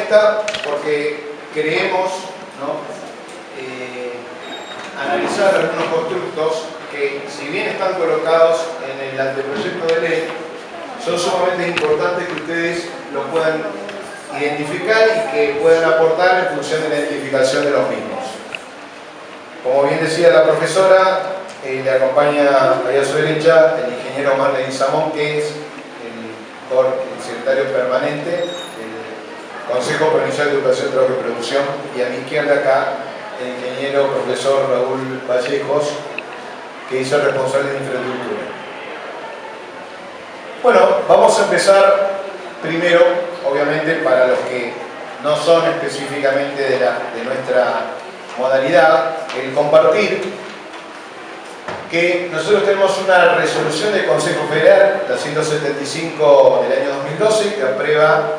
esta porque creemos, ¿no?, analizar algunos constructos que, si bien están colocados en el anteproyecto de ley, son sumamente importantes que ustedes lo puedan identificar y que puedan aportar en función de la identificación de los mismos. Como bien decía la profesora, le acompaña ahí a su derecha el ingeniero Omar Leguizamón, que es el secretario permanente del Consejo Provincial de Educación, Trabajo y Producción, y a mi izquierda acá el ingeniero profesor Raúl Vallejos, que es el responsable de infraestructura. Bueno, vamos a empezar primero, obviamente, para los que no son específicamente de nuestra modalidad, el compartir que nosotros tenemos una resolución del Consejo Federal, la 175 del año 2012, que aprueba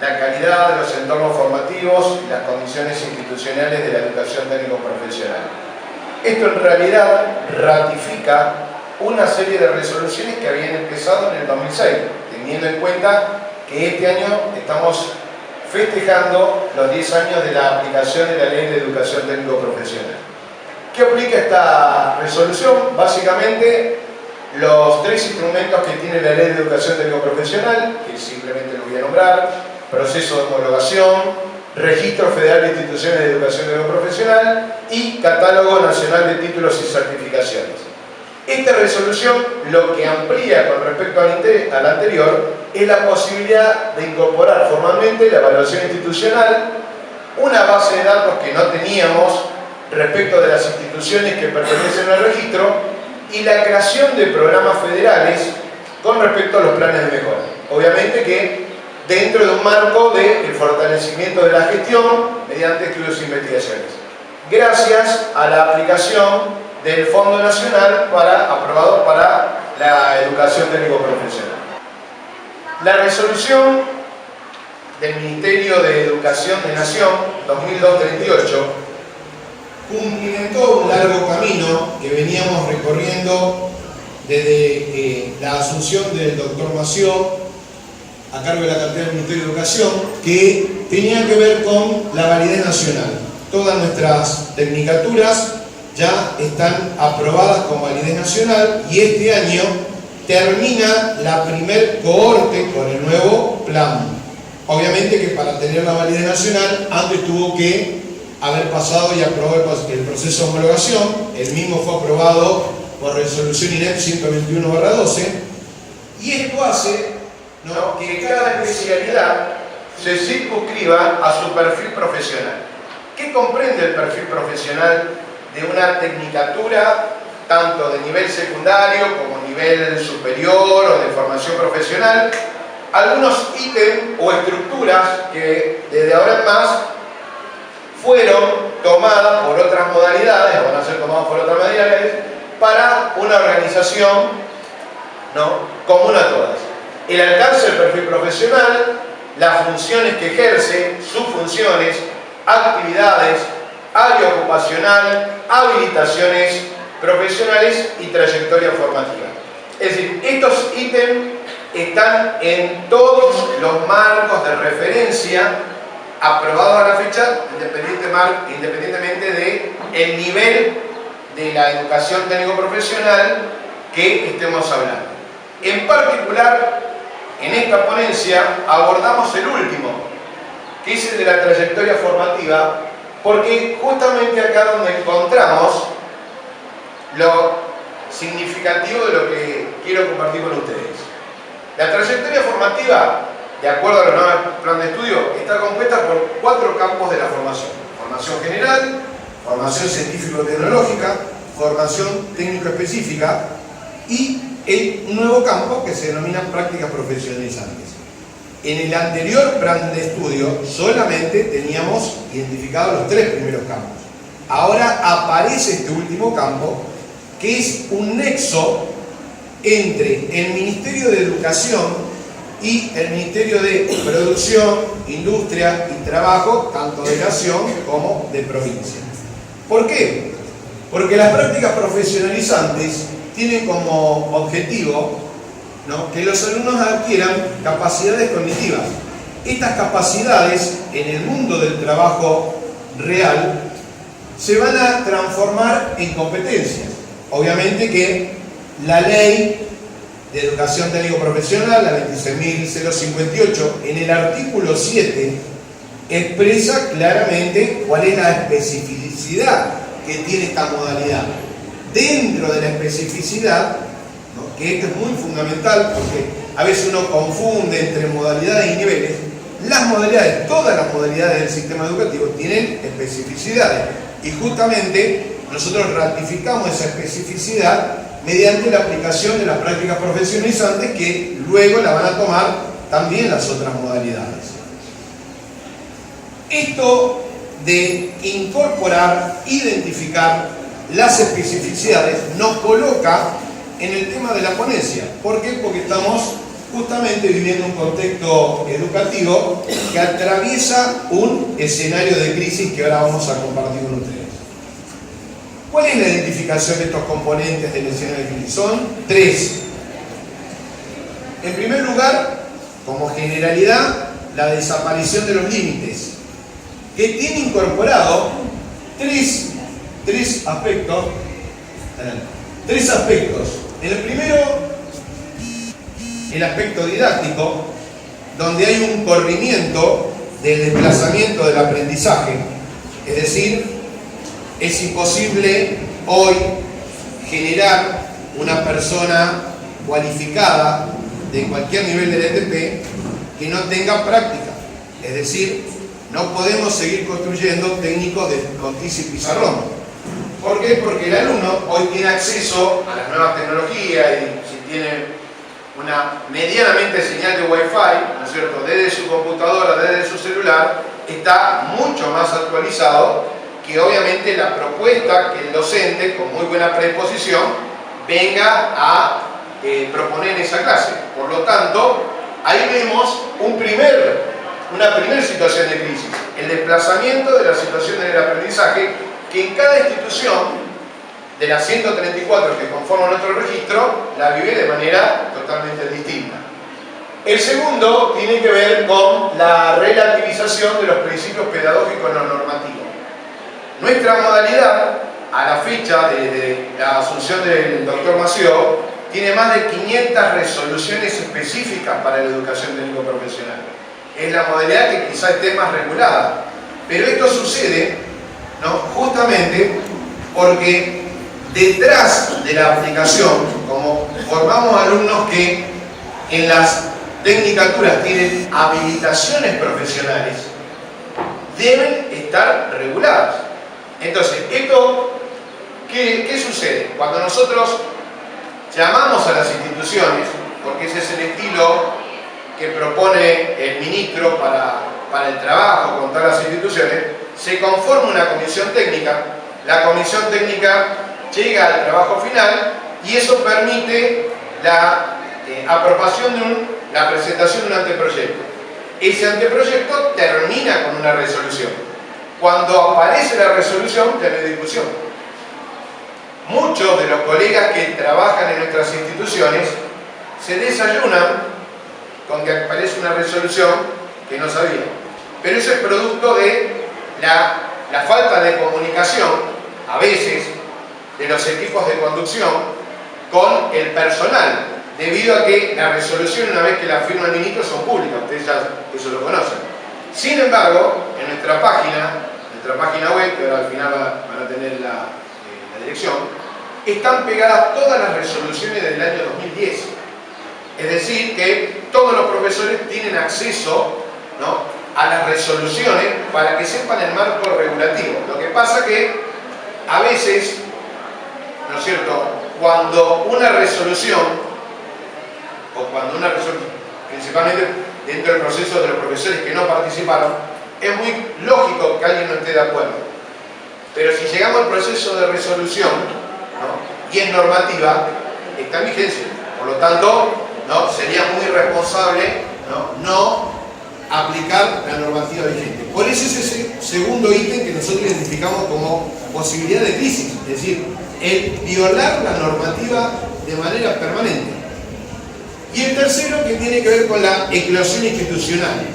la calidad de los entornos formativos y las condiciones institucionales de la educación técnico-profesional. Esto en realidad ratifica una serie de resoluciones que habían empezado en el 2006, teniendo en cuenta que este año estamos festejando los 10 años de la aplicación de la Ley de Educación Técnico-Profesional. ¿Qué aplica esta resolución? Básicamente, los tres instrumentos que tiene la Ley de Educación Técnico-Profesional, que simplemente lo voy a nombrar: proceso de homologación, Registro Federal de Instituciones de Educación Técnico-Profesional y Catálogo Nacional de Títulos y Certificaciones. Esta resolución lo que amplía con respecto al anterior es la posibilidad de incorporar formalmente la evaluación institucional, una base de datos que no teníamos respecto de las instituciones que pertenecen al registro, y la creación de programas federales con respecto a los planes de mejora. Obviamente que dentro de un marco del fortalecimiento de la gestión mediante estudios e investigaciones, gracias a la aplicación del Fondo Nacional aprobado para la educación técnico-profesional. La resolución del Ministerio de Educación de Nación 2002-38 cumplimentó un largo camino que veníamos recorriendo desde la asunción del doctor Mació a cargo de la cartera del Ministerio de Educación, que tenía que ver con la validez nacional. Todas nuestras tecnicaturas ya están aprobadas con validez nacional y este año termina la primer cohorte con el nuevo plan. Obviamente que para tener la validez nacional antes tuvo que haber pasado y aprobado el proceso de homologación. El mismo fue aprobado por resolución INEP 121/12, y esto hace, ¿no?, que cada especialidad se circunscriba a su perfil profesional. ¿Qué comprende el perfil profesional de una tecnicatura, tanto de nivel secundario como nivel superior o de formación profesional? Algunos ítems o estructuras que desde ahora en más fueron tomadas por otras modalidades, o van a ser tomadas por otras modalidades, para una organización, ¿no?, común a todas. El alcance del perfil profesional, las funciones que ejerce, sus funciones, actividades, área ocupacional, habilitaciones profesionales y trayectoria formativa. Es decir, estos ítems están en todos los marcos de referencia aprobados a la fecha, independientemente del nivel de la educación técnico-profesional que estemos hablando. En particular, en esta ponencia abordamos el último, que es el de la trayectoria formativa, porque justamente acá donde encontramos lo significativo de lo que quiero compartir con ustedes. La trayectoria formativa, de acuerdo a los nuevos plan de estudio, está compuesta por 4 campos de la formación: formación general, formación científico-tecnológica, formación técnico-específica y el nuevo campo que se denomina prácticas profesionalizantes. En el anterior plan de estudio solamente teníamos identificados los 3 primeros campos. Ahora aparece este último campo, que es un nexo entre el Ministerio de Educación y el Ministerio de Producción, Industria y Trabajo, tanto de nación como de provincia. ¿Por qué? Porque las prácticas profesionalizantes tienen como objetivo, ¿no?, que los alumnos adquieran capacidades cognitivas, estas capacidades en el mundo del trabajo real se van a transformar en competencias. Obviamente que la ley de educación técnico profesional, la 26.058, en el artículo 7, expresa claramente cuál es la especificidad que tiene esta modalidad. Dentro de la especificidad, ¿no?, que esto es muy fundamental porque a veces uno confunde entre modalidades y niveles, las modalidades, todas las modalidades del sistema educativo tienen especificidades y justamente nosotros ratificamos esa especificidad mediante la aplicación de las prácticas profesionalizantes que luego la van a tomar también las otras modalidades. Esto de incorporar, identificar las especificidades nos coloca en el tema de la ponencia. ¿Por qué? Porque estamos justamente viviendo un contexto educativo que atraviesa un escenario de crisis que ahora vamos a compartir con ustedes. ¿Cuál es la identificación de estos componentes del escenario de crisis? Son 3. En primer lugar, como generalidad, la desaparición de los límites, que tiene incorporado tres aspectos. En el primero, el aspecto didáctico, donde hay un corrimiento del desplazamiento del aprendizaje, es decir, es imposible hoy generar una persona cualificada de cualquier nivel del ETP que no tenga práctica. Es decir, no podemos seguir construyendo técnicos con TIC y pizarrón. ¿Por qué? Porque el alumno hoy tiene acceso a las nuevas tecnologías y si tiene una medianamente señal de Wi-Fi, ¿no es cierto?, desde su computadora, desde su celular, está mucho más actualizado que obviamente la propuesta que el docente, con muy buena predisposición, venga a proponer en esa clase. Por lo tanto, ahí vemos una primera situación de crisis, el desplazamiento de la situación del aprendizaje, que en cada institución de las 134 que conforman nuestro registro, la vive de manera totalmente distinta. El segundo tiene que ver con la relativización de los principios pedagógicos no normativos. Nuestra modalidad, a la fecha de la asunción del doctor Mació, tiene más de 500 resoluciones específicas para la educación técnico profesional. Es la modalidad que quizá esté más regulada. Pero esto sucede, ¿no?, justamente porque detrás de la aplicación, como formamos alumnos que en las tecnicaturas tienen habilitaciones profesionales, deben estar reguladas. Entonces, ¿qué sucede? Cuando nosotros llamamos a las instituciones, porque ese es el estilo que propone el ministro para el trabajo con todas las instituciones, se conforma una comisión técnica, la comisión técnica llega al trabajo final y eso permite la aprobación la presentación de un anteproyecto. Ese anteproyecto termina con una resolución. Cuando aparece la resolución, ya no hay discusión. Muchos de los colegas que trabajan en nuestras instituciones se desayunan con que aparece una resolución que no sabían. Pero eso es producto de la falta de comunicación, a veces, de los equipos de conducción con el personal, debido a que la resolución, una vez que la firma el ministro, son públicas, ustedes ya eso lo conocen. Sin embargo, en nuestra página web, que ahora al final van a tener la dirección, están pegadas todas las resoluciones del año 2010. Es decir, que todos los profesores tienen acceso, ¿no?, a las resoluciones para que sepan el marco regulativo. Lo que pasa que a veces, ¿no es cierto?, cuando una resolución, principalmente dentro del proceso de los profesores que no participaron, es muy lógico que alguien no esté de acuerdo. Pero si llegamos al proceso de resolución, ¿no?, y es normativa, está en vigencia. Por lo tanto, ¿no?, sería muy irresponsable no aplicar la normativa vigente. Por eso es ese segundo ítem que nosotros identificamos como posibilidad de crisis, es decir, el violar la normativa de manera permanente. Y el tercero, que tiene que ver con la eclosión institucional.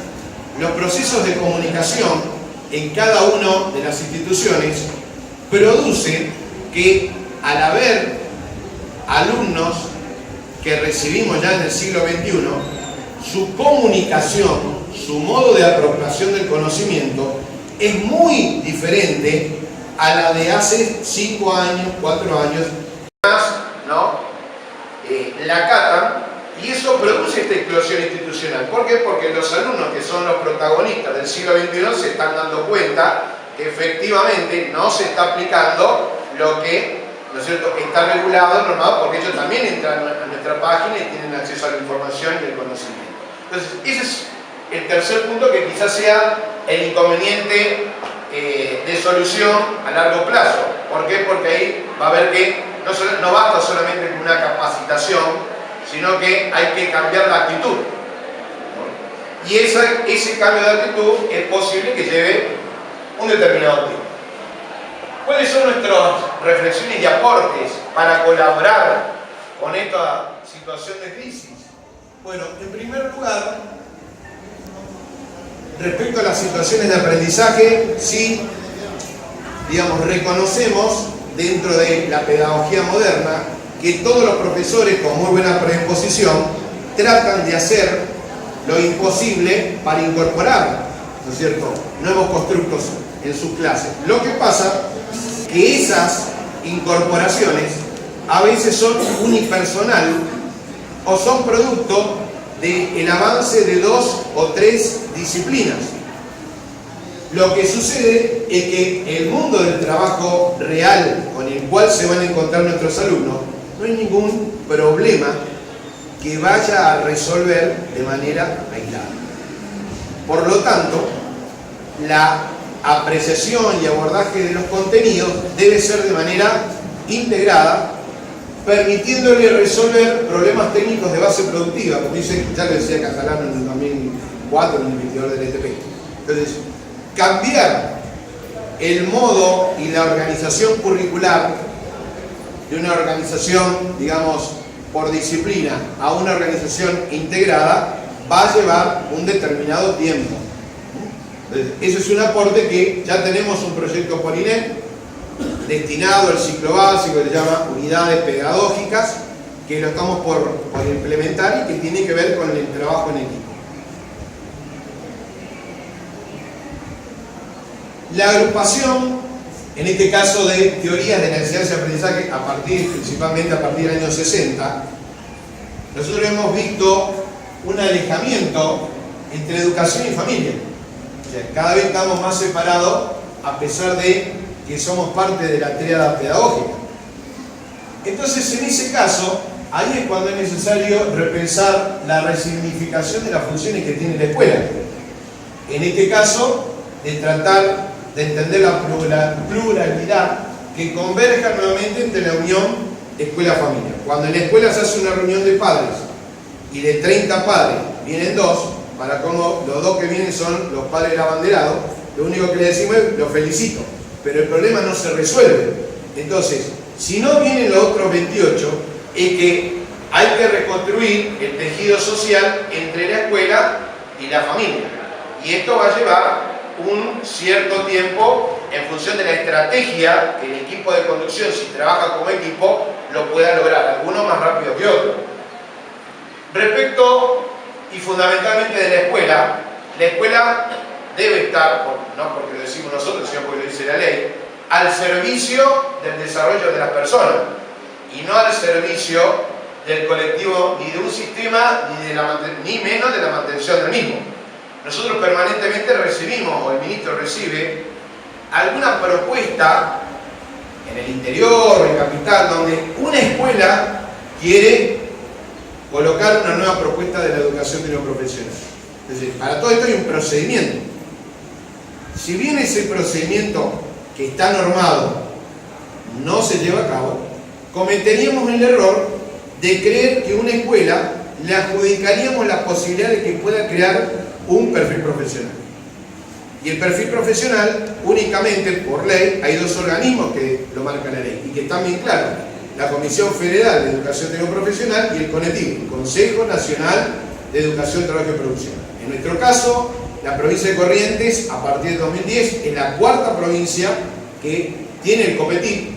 los procesos de comunicación en cada una de las instituciones produce que al haber alumnos que recibimos ya en el siglo XXI, su comunicación, su modo de apropiación del conocimiento es muy diferente a la de hace 5 años, 4 años, ¿no? La acatan, y eso produce esta explosión institucional. ¿Por qué? Porque los alumnos, que son los protagonistas del siglo XXI, se están dando cuenta que efectivamente no se está aplicando lo que, ¿no es cierto?, está regulado, normado, porque ellos también entran a nuestra página y tienen acceso a la información y el conocimiento. Entonces, ese es el tercer punto, que quizás sea el inconveniente de solución a largo plazo. ¿Por qué? Porque ahí va a haber que no basta solamente con una capacitación, sino que hay que cambiar la actitud. Y ese cambio de actitud es posible que lleve un determinado tiempo. ¿Cuáles son nuestras reflexiones y aportes para colaborar con esta situación de crisis? Bueno, en primer lugar, respecto a las situaciones de aprendizaje, sí, digamos, reconocemos dentro de la pedagogía moderna que todos los profesores con muy buena predisposición tratan de hacer lo imposible para incorporar, ¿no es cierto?, nuevos constructos en sus clases. Lo que pasa que esas incorporaciones a veces son unipersonal o son producto del avance de 2 o 3 disciplinas. Lo que sucede es que el mundo del trabajo real con el cual se van a encontrar nuestros alumnos, no hay ningún problema que vaya a resolver de manera aislada. Por lo tanto, la apreciación y abordaje de los contenidos debe ser de manera integrada, permitiéndole resolver problemas técnicos de base productiva, como dice, ya lo decía Catalano en el 2004 en el investigador del ETP. Entonces, cambiar el modo y la organización curricular de una organización, digamos, por disciplina a una organización integrada va a llevar un determinado tiempo. Entonces, ese es un aporte que ya tenemos un proyecto por INEP destinado al ciclo básico, que se llama Unidades Pedagógicas, que lo estamos por implementar y que tiene que ver con el trabajo en equipo. La agrupación, en este caso de teorías de la enseñanza y aprendizaje, principalmente a partir del año 60, nosotros hemos visto un alejamiento entre educación y familia. O sea, cada vez estamos más separados, a pesar de que somos parte de la tríada pedagógica. Entonces, en ese caso, ahí es cuando es necesario repensar la resignificación de las funciones que tiene la escuela. En este caso, de tratar de entender la pluralidad que converja nuevamente entre la unión escuela-familia. Cuando en la escuela se hace una reunión de padres y de 30 padres vienen 2, para como los 2 que vienen son los padres del abanderado, lo único que le decimos es los felicito, pero el problema no se resuelve. Entonces, si no vienen los otros 28, es que hay que reconstruir el tejido social entre la escuela y la familia. Y esto va a llevar un cierto tiempo en función de la estrategia que el equipo de conducción, si trabaja como equipo, lo pueda lograr, algunos más rápido que otros. Respecto y fundamentalmente de la escuela debe estar, no porque lo decimos nosotros, sino porque lo dice la ley, al servicio del desarrollo de las personas y no al servicio del colectivo ni de un sistema ni menos de la mantención del mismo. Nosotros permanentemente recibimos, o el ministro recibe, alguna propuesta en el interior o en capital, donde una escuela quiere colocar una nueva propuesta de la educación de los profesionales. Es decir, para todo esto hay un procedimiento. Si bien ese procedimiento que está normado no se lleva a cabo, cometeríamos el error de creer que una escuela le adjudicaríamos la posibilidad de que pueda crear un perfil profesional. Y el perfil profesional, únicamente por ley, hay 2 organismos que lo marcan la ley y que están bien claros: la Comisión Federal de Educación Tecnoprofesional y el CONETIP, el Consejo Nacional de Educación, Trabajo y Producción. En nuestro caso, la provincia de Corrientes, a partir de 2010, es la cuarta provincia que tiene el COPETIP,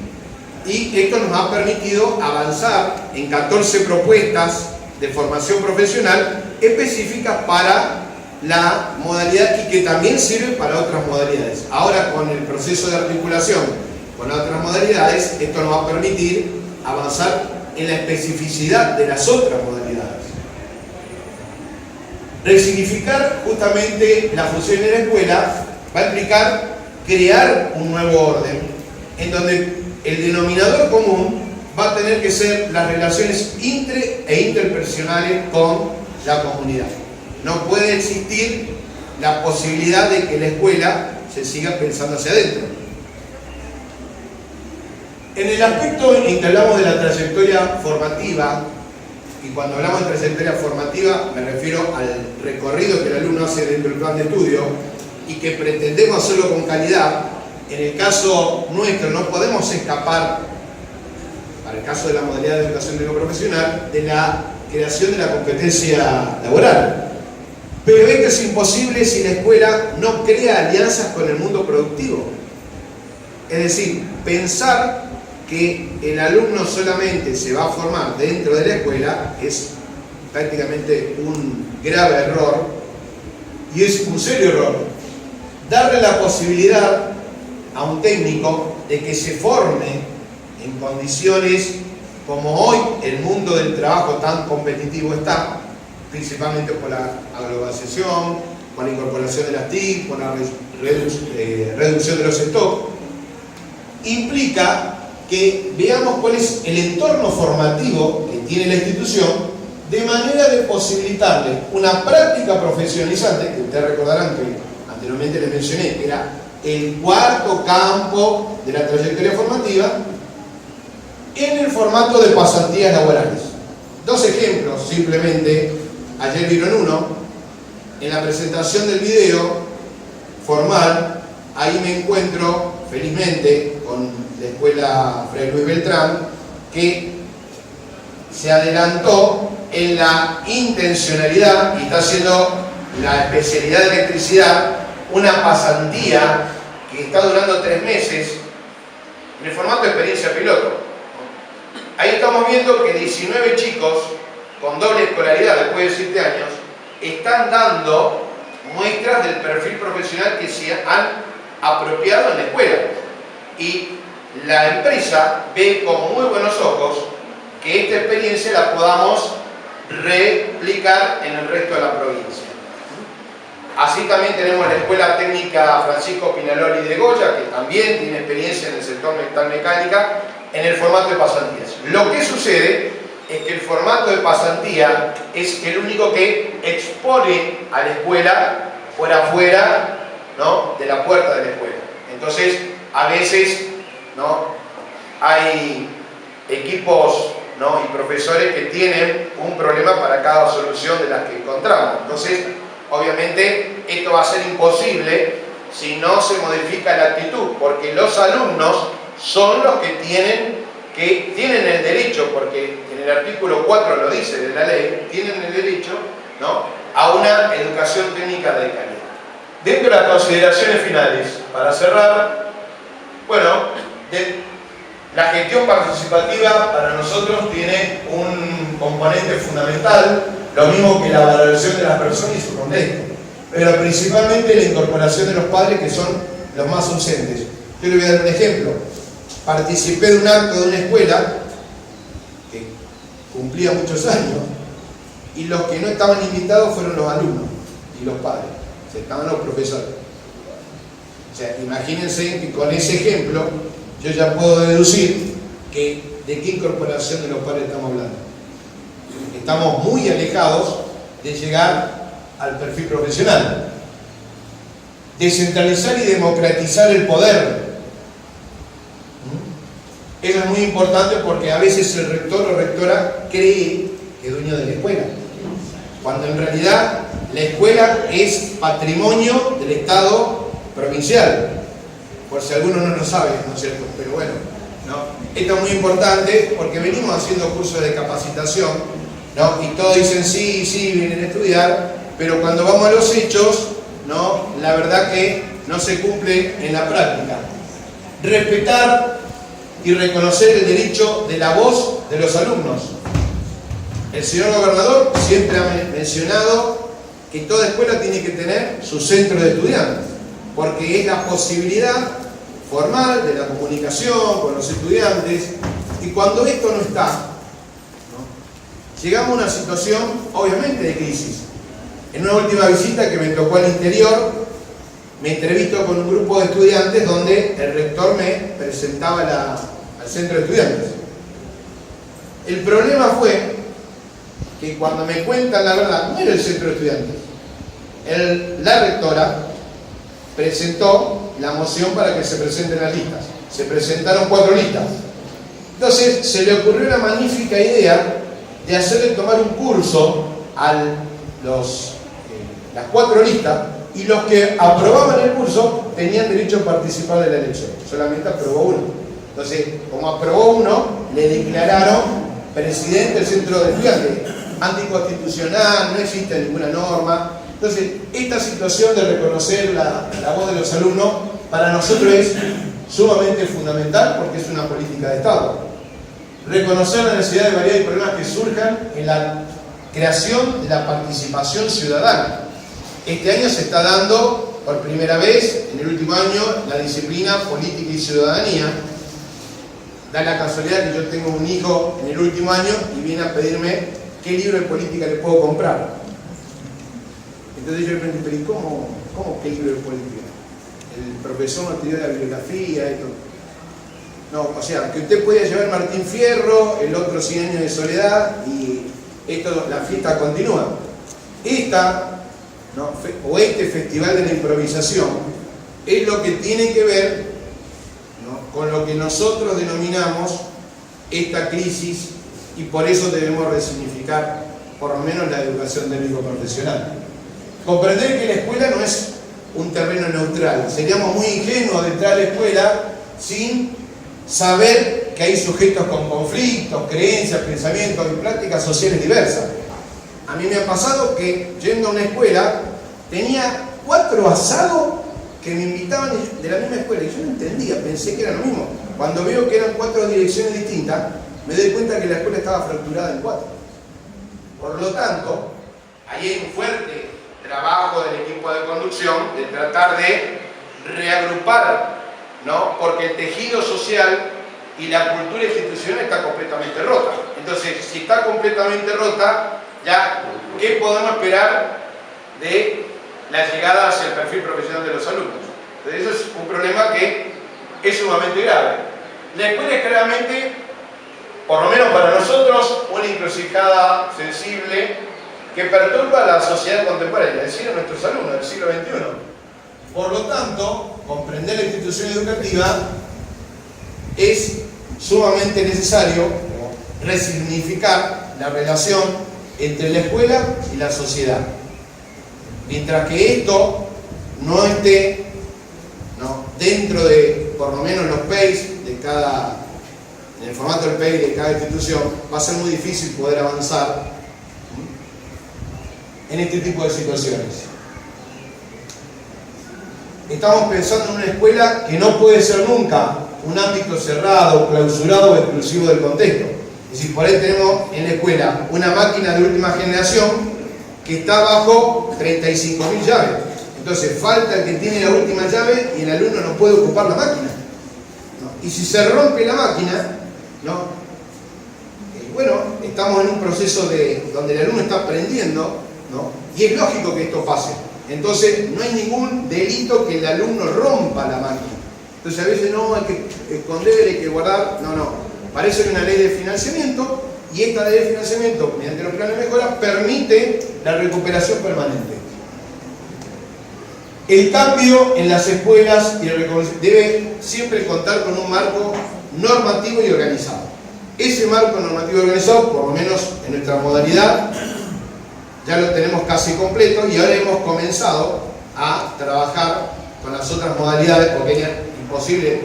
y esto nos ha permitido avanzar en 14 propuestas de formación profesional específicas para la modalidad y que también sirve para otras modalidades. Ahora, con el proceso de articulación con otras modalidades, esto nos va a permitir avanzar en la especificidad de las otras modalidades. Resignificar justamente la función de la escuela va a implicar crear un nuevo orden en donde el denominador común va a tener que ser las relaciones intre e interpersonales con la comunidad. No puede existir la posibilidad de que la escuela se siga pensando hacia adentro. En el aspecto en que hablamos de la trayectoria formativa, y cuando hablamos de trayectoria formativa me refiero al recorrido que el alumno hace dentro del plan de estudio y que pretendemos hacerlo con calidad. En el caso nuestro no podemos escapar, para el caso de la modalidad de educación técnico-profesional, de la creación de la competencia laboral. Pero esto es imposible si la escuela no crea alianzas con el mundo productivo. Es decir, pensar que el alumno solamente se va a formar dentro de la escuela es prácticamente un grave error, y es un serio error. Darle la posibilidad a un técnico de que se forme en condiciones como hoy el mundo del trabajo tan competitivo está, principalmente por la globalización, por la incorporación de las TIC, por la reducción de los stocks, implica que veamos cuál es el entorno formativo que tiene la institución, de manera de posibilitarle una práctica profesionalizante, que ustedes recordarán que anteriormente les mencioné, que era el cuarto campo de la trayectoria formativa, en el formato de pasantías laborales. Dos ejemplos, simplemente, ayer vieron uno, en la presentación del video formal, ahí me encuentro, felizmente, con la escuela Fray Luis Beltrán, que se adelantó en la intencionalidad y está haciendo la especialidad de electricidad, una pasantía que está durando 3 meses en el formato de experiencia piloto. Ahí estamos viendo que 19 chicos con doble escolaridad después de 7 años están dando muestras del perfil profesional que se han apropiado en la escuela, y la empresa ve con muy buenos ojos que esta experiencia la podamos replicar en el resto de la provincia. Así también tenemos la Escuela Técnica Francisco Pinaloli de Goya, que también tiene experiencia en el sector metal-mecánica en el formato de pasantías. Lo que sucede es que el formato de pasantía es el único que expone a la escuela por afuera, ¿no?, de la puerta de la escuela. Entonces, a veces, ¿no?, hay equipos, ¿no?, y profesores que tienen un problema para cada solución de las que encontramos. Entonces, obviamente, esto va a ser imposible si no se modifica la actitud, porque los alumnos son los que tienen el derecho, porque en el artículo 4 lo dice de la ley, tienen el derecho, ¿no?, a una educación técnica de calidad. Dentro de las consideraciones finales, para cerrar, bueno, la gestión participativa para nosotros tiene un componente fundamental, lo mismo que la valoración de las personas y su contexto, pero principalmente la incorporación de los padres, que son los más ausentes. Yo le voy a dar un ejemplo. Participé de un acto de una escuela que cumplía muchos años, y los que no estaban invitados fueron los alumnos y los padres, o sea, estaban los profesores. O sea, imagínense que con ese ejemplo yo ya puedo deducir que de qué incorporación de los padres estamos hablando. Estamos muy alejados de llegar al perfil profesional. Descentralizar y democratizar el poder. Eso es muy importante, porque a veces el rector o rectora cree que es dueño de la escuela, cuando en realidad la escuela es patrimonio del Estado provincial, por si alguno no lo sabe, ¿no es cierto? Pero bueno, ¿no?, esto es muy importante porque venimos haciendo cursos de capacitación, ¿no?, y todos dicen sí, sí, vienen a estudiar, pero cuando vamos a los hechos ¿no? La verdad que no se cumple en la práctica. Respetar y reconocer el derecho de la voz de los alumnos. El señor gobernador siempre ha mencionado que toda escuela tiene que tener su centro de estudiantes, porque es la posibilidad formal de la comunicación con los estudiantes, y cuando esto no está, ¿no?, llegamos a una situación obviamente de crisis. En una última visita que me tocó al interior, me entrevisto con un grupo de estudiantes donde el rector me presentaba al centro de estudiantes. El problema fue que cuando me cuentan la verdad, no era el centro de estudiantes. La rectora presentó la moción para que se presenten las listas. Se presentaron 4 listas. Entonces se le ocurrió la magnífica idea de hacerle tomar un curso a las 4 listas, y los que aprobaban el curso tenían derecho a participar de la elección. Solamente aprobó uno. Entonces, como aprobó uno, le declararon presidente del centro de estudiantes. Anticonstitucional, no existe ninguna norma. Entonces, esta situación de reconocer la voz de los alumnos para nosotros es sumamente fundamental, porque es una política de Estado. Reconocer la necesidad de variedad y problemas que surjan en la creación de la participación ciudadana. Este año se está dando por primera vez, en el último año, la disciplina política y ciudadanía. Da la casualidad que yo tengo un hijo en el último año y viene a pedirme qué libro de política le puedo comprar. Entonces yo le pregunto, pero ¿cómo qué libro de política? El profesor nos tiró la bibliografía y todo. No, o sea, que usted puede llevar Martín Fierro, el otro 100 años de soledad, y la fiesta continúa. Este festival de la improvisación es lo que tiene que ver, ¿no?, con lo que nosotros denominamos esta crisis, y por eso debemos resignificar por lo menos la educación técnico-profesional. Comprender que la escuela no es un terreno neutral. Seríamos muy ingenuos de entrar a la escuela sin saber que hay sujetos con conflictos, creencias, pensamientos y prácticas sociales diversas. A mí me ha pasado que, yendo a una escuela, tenía 4 asados que me invitaban de la misma escuela, y yo no entendía, pensé que era lo mismo. Cuando veo que eran 4 direcciones distintas, me doy cuenta que la escuela estaba fracturada en 4. Por lo tanto, ahí hay un fuerte trabajo del equipo de conducción de tratar de reagrupar, ¿no?, porque el tejido social y la cultura institucional está completamente rota. Entonces, si está completamente rota, ya, ¿qué podemos esperar de la llegada hacia el perfil profesional de los alumnos? Entonces, eso es un problema que es sumamente grave. La escuela es claramente, por lo menos para nosotros, una encrucijada sensible que perturba a la sociedad contemporánea, es decir, a nuestros alumnos del siglo XXI. Por lo tanto, comprender la institución educativa es sumamente necesario resignificar la relación entre la escuela y la sociedad. Mientras que esto no esté, ¿no?, dentro de, por lo menos, los PEIs en el formato del PEI de cada institución, va a ser muy difícil poder avanzar en este tipo de situaciones. Estamos pensando en una escuela que no puede ser nunca un ámbito cerrado, clausurado o exclusivo del contexto. Es decir, por ahí tenemos en la escuela una máquina de última generación que está bajo 35.000 llaves. Entonces falta el que tiene la última llave y el alumno no puede ocupar la máquina, ¿no? Y si se rompe la máquina, ¿no?, bueno, estamos en un proceso donde el alumno está aprendiendo, ¿no?, y es lógico que esto pase. Entonces no hay ningún delito que el alumno rompa la máquina. Entonces a veces no, hay que esconder, hay que guardar. No. Parece una ley de financiamiento, y esta ley de financiamiento, mediante los planes de mejora, permite la recuperación permanente. El cambio en las escuelas debe siempre contar con un marco normativo y organizado. Ese marco normativo y organizado, por lo menos en nuestra modalidad, ya lo tenemos casi completo, y ahora hemos comenzado a trabajar con las otras modalidades, porque era imposible,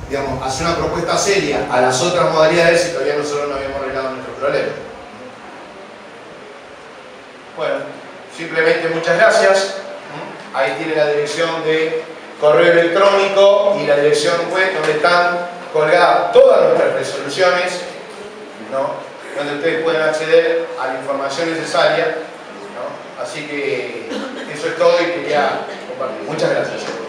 digamos, hacer una propuesta seria a las otras modalidades si todavía nosotros no habíamos arreglado nuestro problema. Bueno, simplemente muchas gracias. Ahí tiene la dirección de correo electrónico y la dirección web donde están colgadas todas nuestras resoluciones, ¿no? Donde ustedes pueden acceder a la información necesaria, ¿no? Así que eso es todo y quería compartir. Muchas gracias.